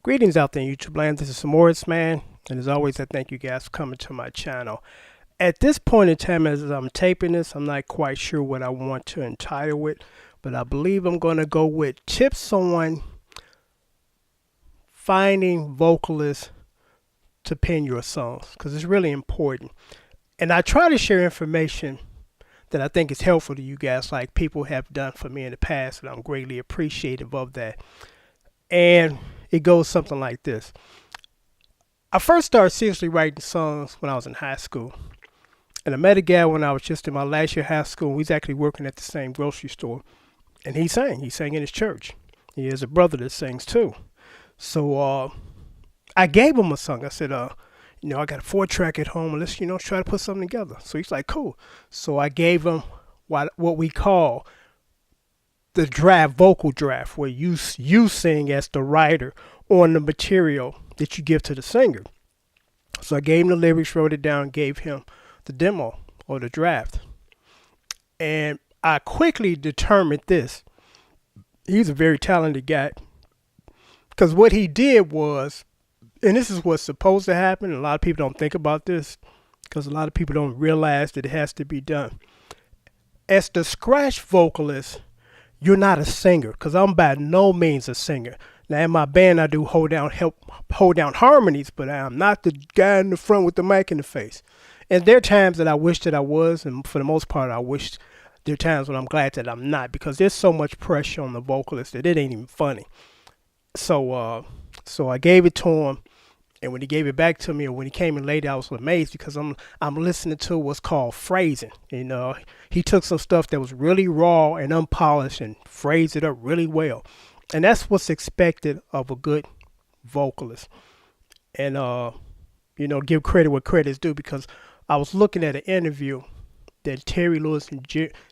Greetings out there in YouTube land. This is Morris Man, and as always, I thank you guys for coming to my channel. At this point in time, as I'm taping this, I'm not quite sure what I want to entitle it, but I believe I'm going to go with tips on finding vocalists to pen your songs, because it's really important. And I try to share information that I think is helpful to you guys, like people have done for me in the past, and I'm greatly appreciative of that. And it goes something like this. I first started seriously writing songs when I was in high school. And I met a guy when I was just in my last year of high school. We was actually working at the same grocery store. And he sang. He sang in his church. He has a brother that sings too. So I gave him a song. I said, I got a 4-track at home. And let's, try to put something together. So he's like, cool. So I gave him what we call the vocal draft, where you sing as the writer on the material that you give to the singer. So I gave him the lyrics, wrote it down, gave him the demo or the draft. And I quickly determined this. He's a very talented guy, because what he did was, and this is what's supposed to happen, and a lot of people don't think about this, because a lot of people don't realize that it has to be done. As the scratch vocalist, you're not a singer, because I'm by no means a singer. Now in my band, I do hold down harmonies, but I'm not the guy in the front with the mic in the face. And there are times that I wish that I was, and for the most part, there are times when I'm glad that I'm not, because there's so much pressure on the vocalist that it ain't even funny. So I gave it to him, and when he gave it back to me, or when he came in later, I was amazed, because I'm listening to what's called phrasing. He took some stuff that was really raw and unpolished and phrased it up really well. And that's what's expected of a good vocalist. And, give credit where credit is due, because I was looking at an interview that Terry Lewis and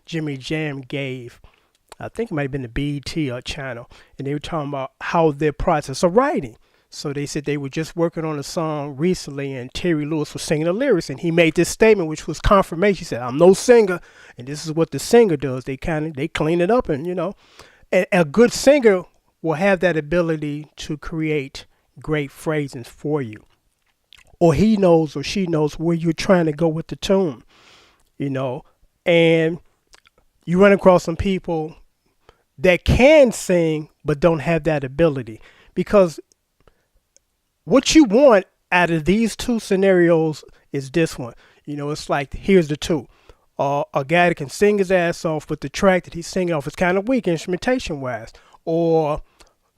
Jimmy Jam gave. I think it might have been the BET channel. And they were talking about how their process of writing. So they said they were just working on a song recently, and Terry Lewis was singing the lyrics, and he made this statement, which was confirmation. He said, "I'm no singer, and this is what the singer does. They clean it up, and and a good singer will have that ability to create great phrasings for you, or he knows or she knows where you're trying to go with the tune, and you run across some people that can sing but don't have that ability, because what you want out of these two scenarios is this one. It's like, here's the two. A guy that can sing his ass off, but the track that he's singing off is kind of weak instrumentation-wise. Or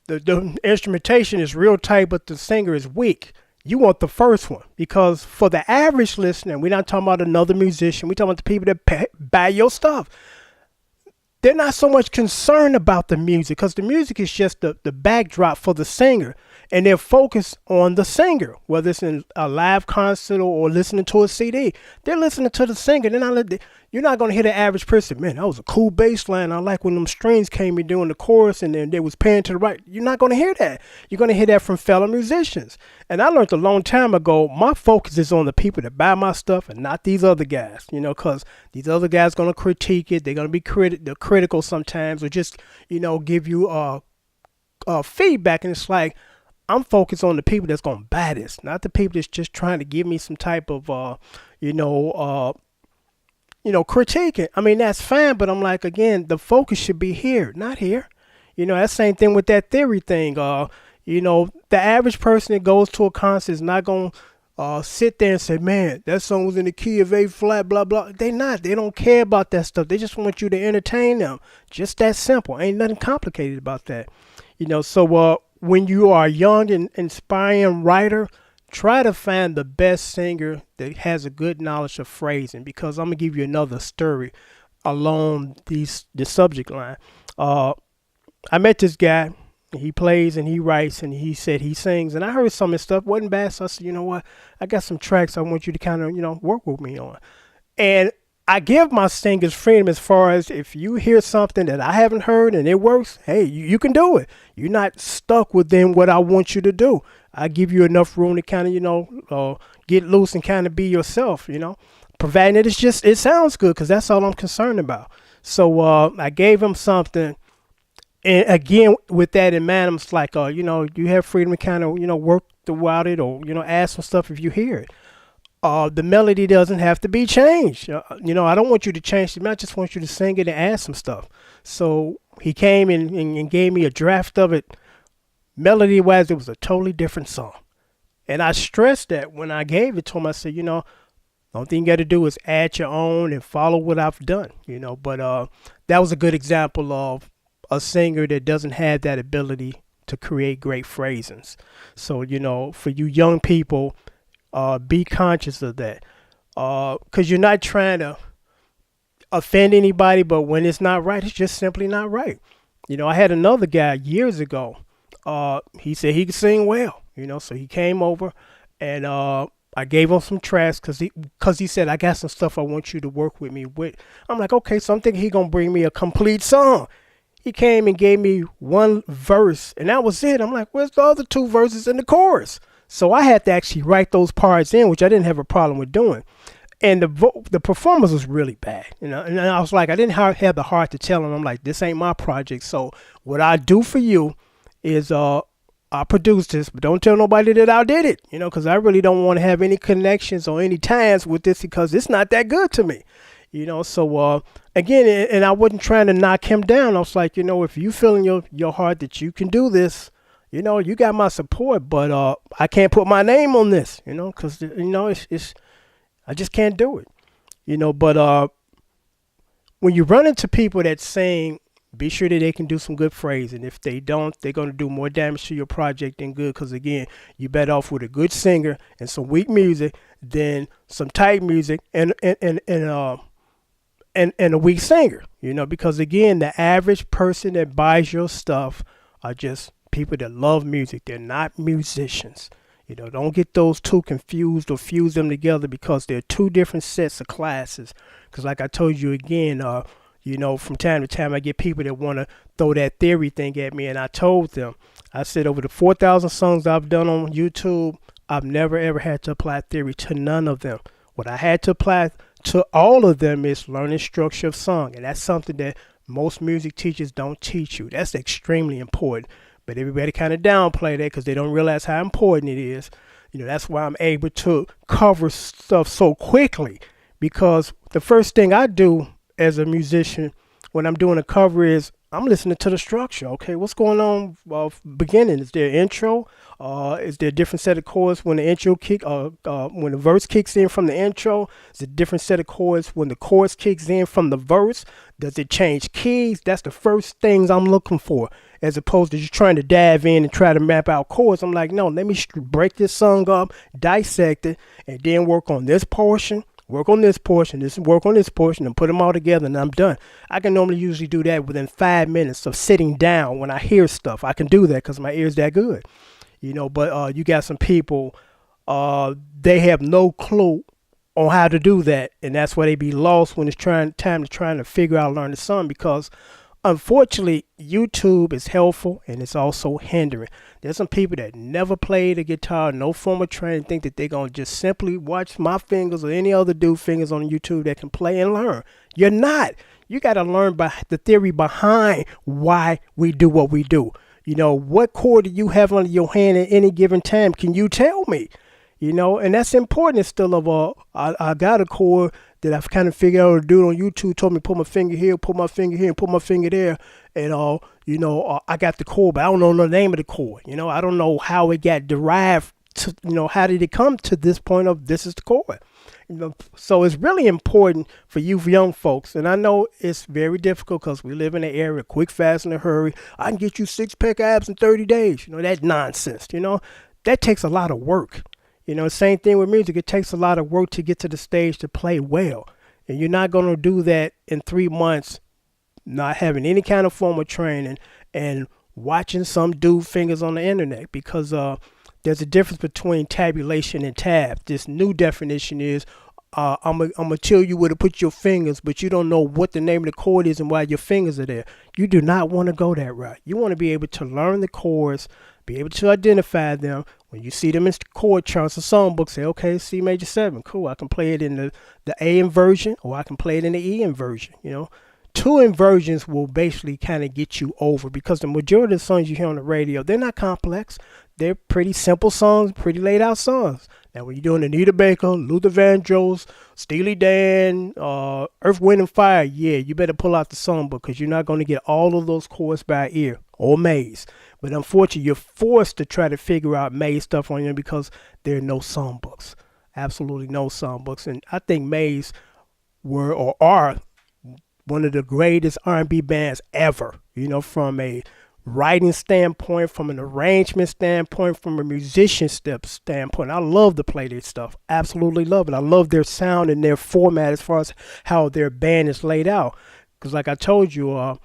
the instrumentation is real tight, but the singer is weak. You want the first one, because for the average listener, we're not talking about another musician. We're talking about the people that buy your stuff. They're not so much concerned about the music, because the music is just the backdrop for the singer. And they're focused on the singer, whether it's in a live concert or listening to a CD. They're listening to the singer. You're not going to hear the average person, man, that was a cool bass line. I like when them strings came in during the chorus and then they was panning to the right. You're not going to hear that. You're going to hear that from fellow musicians. And I learned a long time ago, my focus is on the people that buy my stuff and not these other guys, because these other guys going to critique it. They're going to be critical sometimes, or just, give you feedback. And it's like, I'm focused on the people that's going to buy this, not the people that's just trying to give me some type of, critique. I mean, that's fine, but I'm like, again, the focus should be here, not here. That same thing with that theory thing. The average person that goes to a concert is not going to sit there and say, man, that song was in the key of A flat, blah, blah. They don't care about that stuff. They just want you to entertain them. Just that simple. Ain't nothing complicated about that. So when you are a young and inspiring writer, try to find the best singer that has a good knowledge of phrasing, because I'm going to give you another story along the subject line. I met this guy. He plays and he writes, and he said he sings. And I heard some of his stuff. Wasn't bad. So I said, you know what? I got some tracks I want you to kind of, work with me on. And I give my singers freedom, as far as if you hear something that I haven't heard and it works, hey, you can do it. You're not stuck within what I want you to do. I give you enough room to kind of, get loose and kind of be yourself, providing that it sounds good, because that's all I'm concerned about. So I gave him something And again, with that in mind, I'm just like, you have freedom to kind of, work throughout it, or add some stuff if you hear it. The melody doesn't have to be changed. I don't want you to change the melody. I just want you to sing it and add some stuff. So he came and gave me a draft of it. Melody wise, it was a totally different song. And I stressed that when I gave it to him. I said, the only thing you got to do is add your own and follow what I've done, But that was a good example of a singer that doesn't have that ability to create great phrasings. So, for you young people, be conscious of that. Because you're not trying to offend anybody, but when it's not right, it's just simply not right. I had another guy years ago. He said he could sing well, so he came over and I gave him some tracks because he said, I got some stuff I want you to work with me with. I'm like, okay, so I'm thinking he going to bring me a complete song. He came and gave me one verse, and that was it. I'm like, where's the other two verses in the chorus? So I had to actually write those parts in, which I didn't have a problem with doing. And the performance was really bad, and I was like, I didn't have the heart to tell him. I'm like, this ain't my project. So what I do for you is I produced this, but don't tell nobody that I did it, because I really don't want to have any connections or any ties with this because it's not that good to me, So again, and I wasn't trying to knock him down. I was like, if you feel in your heart that you can do this, you got my support, but I can't put my name on this, because it's I just can't do it, But when you run into people that sing, be sure that they can do some good phrasing. If they don't, they're going to do more damage to your project than good. Because again, you're better off with a good singer and some weak music than some tight music and a weak singer. Because again, the average person that buys your stuff are just people that love music. They're not musicians. Don't get those two confused or fuse them together because they're two different sets of classes. Because like I told you again, from time to time I get people that want to throw that theory thing at me, and I told them, I said over the 4,000 songs I've done on YouTube, I've never ever had to apply theory to none of them. What I had to apply to all of them is learning structure of song, and that's something that most music teachers don't teach you. That's extremely important. But everybody kind of downplay that because they don't realize how important it is. That's why I'm able to cover stuff so quickly, because the first thing I do as a musician when I'm doing a cover is I'm listening to the structure. Okay, what's going on beginning? Is there an intro? Is there a different set of chords when the intro when the verse kicks in from the intro? Is it a different set of chords when the chorus kicks in from the verse? Does it change keys? That's the first things I'm looking for, as opposed to just trying to dive in and try to map out chords. I'm like, no, let me break this song up, dissect it, and then work on this portion. Work on this portion, work on this portion, and put them all together, and I'm done. I can normally usually do that within 5 minutes of sitting down when I hear stuff. I can do that because my ear's that good, But you got some people, they have no clue on how to do that, and that's why they be lost when it's trying to figure out learn the song, because unfortunately, YouTube is helpful and it's also hindering. There's some people that never played a guitar, no form of training, think that they're going to just simply watch my fingers or any other dude fingers on YouTube that can play and learn. You're not. You got to learn by the theory behind why we do what we do. What chord do you have under your hand at any given time? Can you tell me? And that's important. It's still I got a chord that I've kind of figured out how to do on YouTube. Told me put my finger here, put my finger here, and put my finger there, and I got the chord, but I don't know the name of the chord. I don't know how it got derived to, how did it come to this point of this is the chord. So it's really important for you young folks, and I know it's very difficult because we live in an era quick, fast, in a hurry. I can get you 6-pack abs in 30 days. That's nonsense. That takes a lot of work. Same thing with music. It takes a lot of work to get to the stage to play well. And you're not going to do that in 3 months, not having any kind of form of training and watching some dude fingers on the internet, because there's a difference between tabulation and tab. This new definition is I'm going to tell you where to put your fingers, but you don't know what the name of the chord is and why your fingers are there. You do not want to go that route. You want to be able to learn the chords, be able to identify them. When you see them in chord charts or songbook, say, okay, C major 7, cool. I can play it in the A inversion, or I can play it in the E inversion. two inversions will basically kind of get you over, because the majority of the songs you hear on the radio, they're not complex. They're pretty simple songs, pretty laid out songs. Now, when you're doing Anita Baker, Luther Vandross, Steely Dan, Earth, Wind, and Fire, yeah, you better pull out the songbook, because you're not going to get all of those chords by ear, or Maze. But unfortunately, you're forced to try to figure out Maze stuff on you because there are no songbooks. Absolutely no songbooks. And I think Maze were or are one of the greatest R&B bands ever, from a writing standpoint, from an arrangement standpoint, from a musician standpoint. I love to play their stuff. Absolutely love it. I love their sound and their format as far as how their band is laid out. Because like I told you,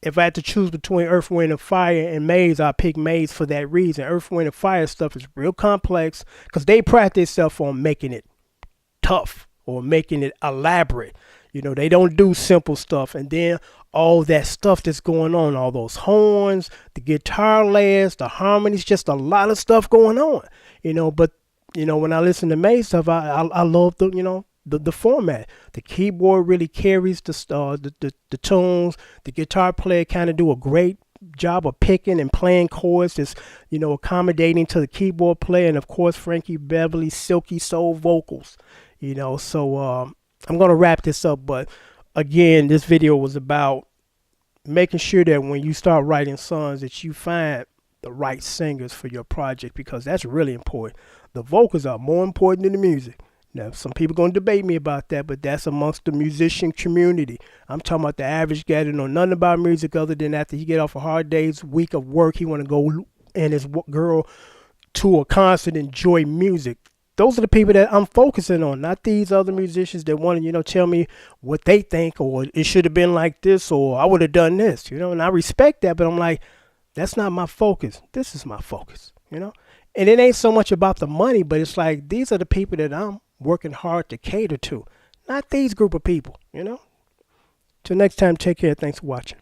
if I had to choose between Earth, Wind, and Fire and Maze, I'd pick Maze for that reason. Earth, Wind, and Fire stuff is real complex because they pride themselves on making it tough or making it elaborate. They don't do simple stuff. And then all that stuff that's going on, all those horns, the guitar layers, the harmonies, just a lot of stuff going on. But when I listen to Maze stuff, I love the format. The keyboard really carries the tunes. The guitar player kind of do a great job of picking and playing chords, just accommodating to the keyboard player, and of course Frankie Beverly's silky soul vocals. So I'm gonna wrap this up, but again, this video was about making sure that when you start writing songs that you find the right singers for your project, because that's really important. The vocals are more important than the music. Now, some people going to debate me about that, but that's amongst the musician community. I'm talking about the average guy that know nothing about music other than after he get off a hard day's week of work, he want to go and his girl to a concert, enjoy music. Those are the people that I'm focusing on, not these other musicians that want to, tell me what they think, or it should have been like this, or I would have done this, and I respect that, but I'm like, that's not my focus. This is my focus, and it ain't so much about the money, but it's like, these are the people that I'm working hard to cater to, not these group of people. Till next time, take care. Thanks for watching.